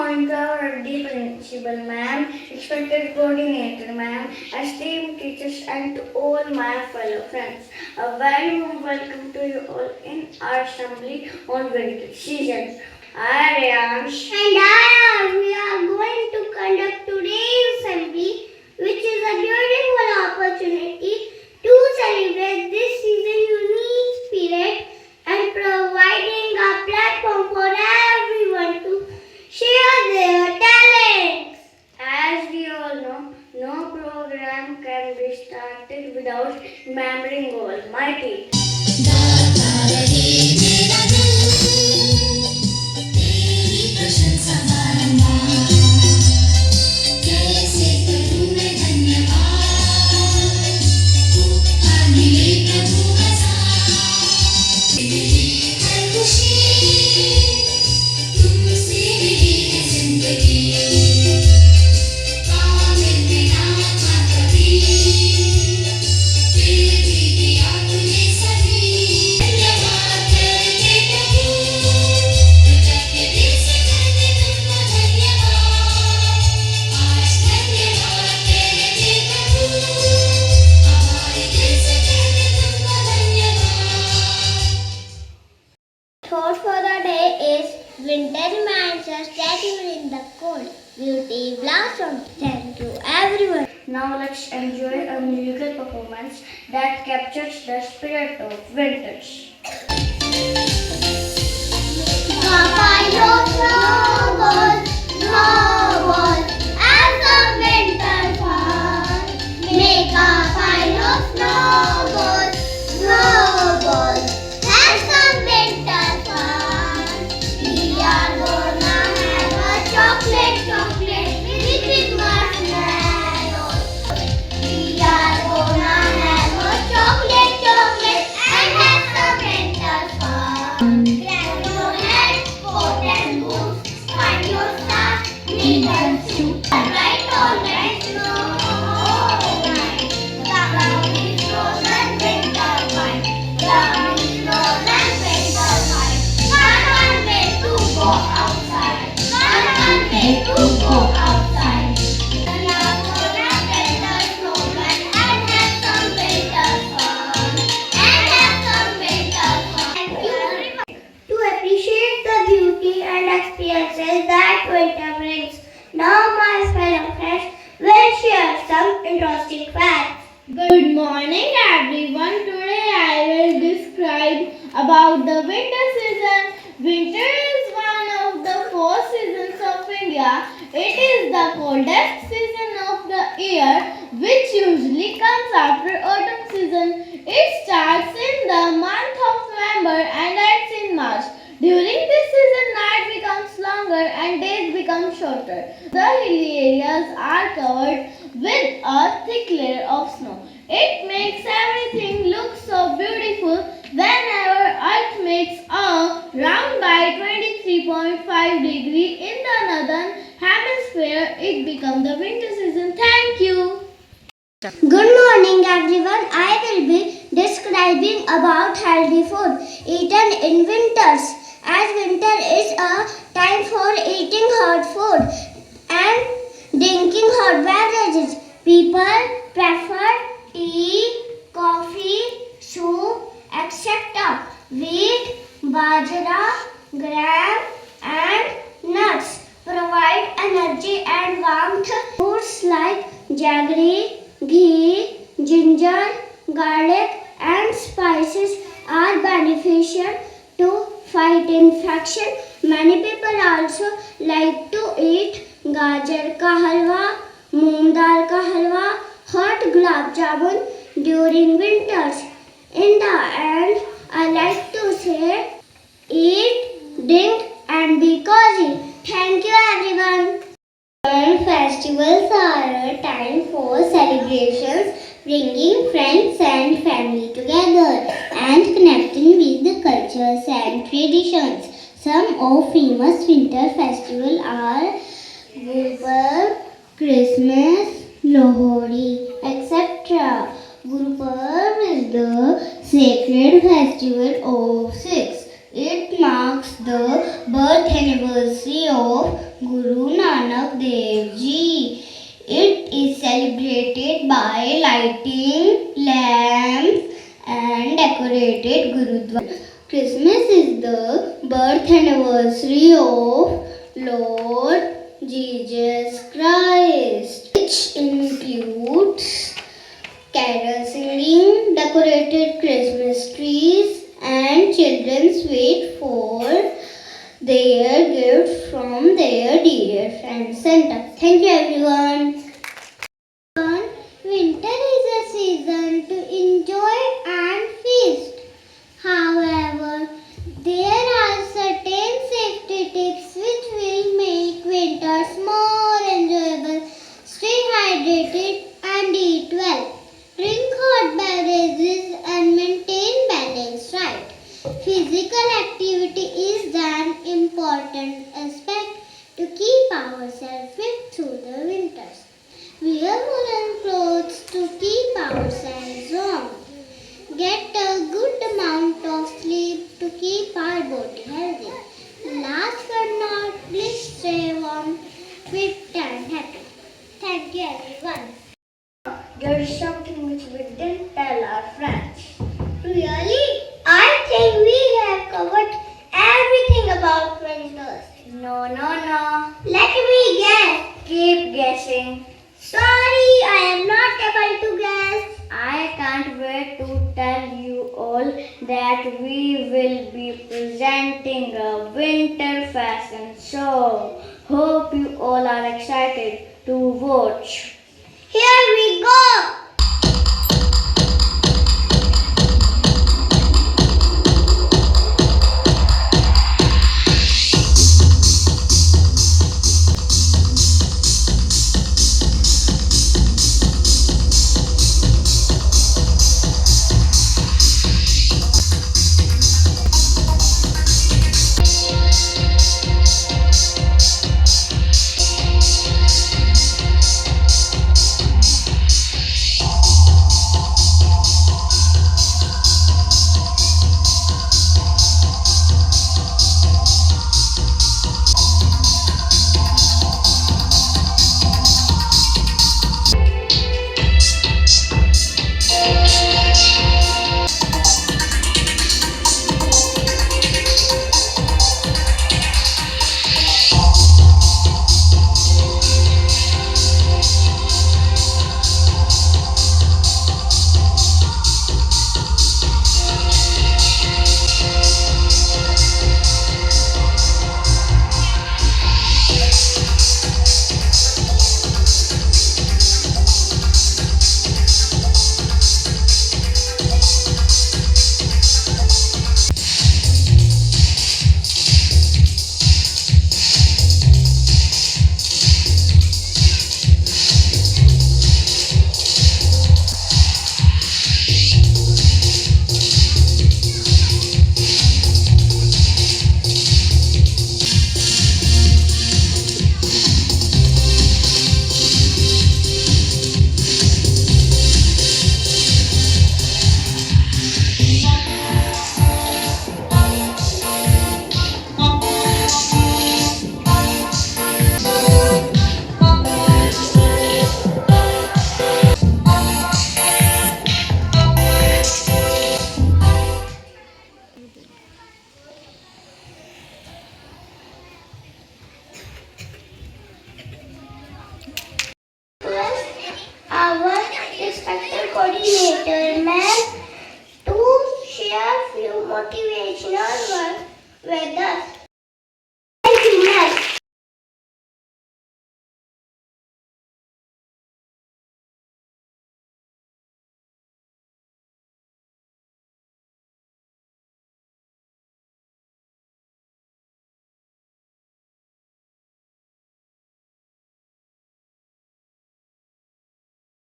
Monica Reddy, Principal Ma'am, respected Coordinator Ma'am, esteemed teachers and to all my fellow friends. A very warm welcome to you all in our assembly on winter season. I am And we are going to conduct today's assembly, which is a beautiful opportunity to celebrate this season's unique spirit and providing a platform for everyone to share their talents. As we all know, no program can be started without remembering Almighty. Thought for the day is winter reminds us that even in the cold, beauty blossoms. Thank you, everyone. Now let's enjoy a musical performance that captures the spirit of winters. Snowball, snowball, as the winter falls, make a pile of snowball, snowball, as the winter falls. We are gonna have a chocolate with marshmallows. We are gonna have a chocolate and have some winter fun. Grab your hat, coat and boots, find your star, knit and suit. Right, all right, no, alright. The ground is frozen, winter white. Ground is frozen, winter white. Can't wait to go outside. Can't wait to go outside. We are gonna build a snowman and have some winter fun. And have some winter fun. Thank you very much. To appreciate the beauty and experiences that winter brings, now my fellow friends will share some interesting facts. Good morning everyone. Today I will describe about the winter season. Winter is one of the 4 seasons of India. It is the coldest season of the year, which usually comes after autumn season. It starts in the month of November and ends in March. During this season, night becomes longer and days become shorter. The hilly areas are covered with a thick layer of snow. It makes everything look so beautiful whenever Earth makes a round by 23.5 degree in the northern hemisphere. It becomes the winter season. Thank you. Good morning everyone. I will be describing about healthy food eaten in winters. As winter is a time for eating hot food and drinking hot beverages, people prefer tea, coffee, soup, etc. Wheat, bajra, gram and nuts provide energy and warmth. Foods like jaggery, ghee, ginger, garlic and spices are beneficial to fight infection. Many people also like to eat gajar ka halwa, moong dal ka halwa, hot gulab jamun during winters. In the end, I like to say eat, drink and be cozy. Thank you everyone. Festivals are a time for celebrations, bringing friends and family together and connecting with the cultures and traditions. Some of famous winter festivals are Gurpurab, Christmas, Lohri, etc. Gurpurab is the sacred festival of Sikhs. It marks the birth anniversary of Guru Nanak Dev Ji. It is celebrated by lighting lamps and decorated Gurudwara. Christmas is the birth anniversary of Lord Jesus Christ, which includes carol singing, decorated Christmas trees, and children's wait for their gifts from their dear friend Santa. Thank you, everyone. Winter is a season to enjoy and feast. However, there are certain safety tips which will make winters more enjoyable. Stay hydrated and eat well. Drink hot beverages and maintain balanced diet. Physical activity is an important aspect to keep ourselves fit through the winters. Wear woolen clothes to keep ourselves warm. Get a good amount of sleep to keep our body healthy. Last but not least, stay warm, fit and happy. Thank you, everyone. There is something which we didn't tell our friends. Really? I think we have covered everything about winters. No, no, no. Let me guess. Keep guessing. Sorry, I am not able to guess. I can't wait to tell you all that we will be presenting a winter fashion show. Hope you all are excited to watch. Here we go. Our respected coordinator, ma'am, to share few motivational words with us.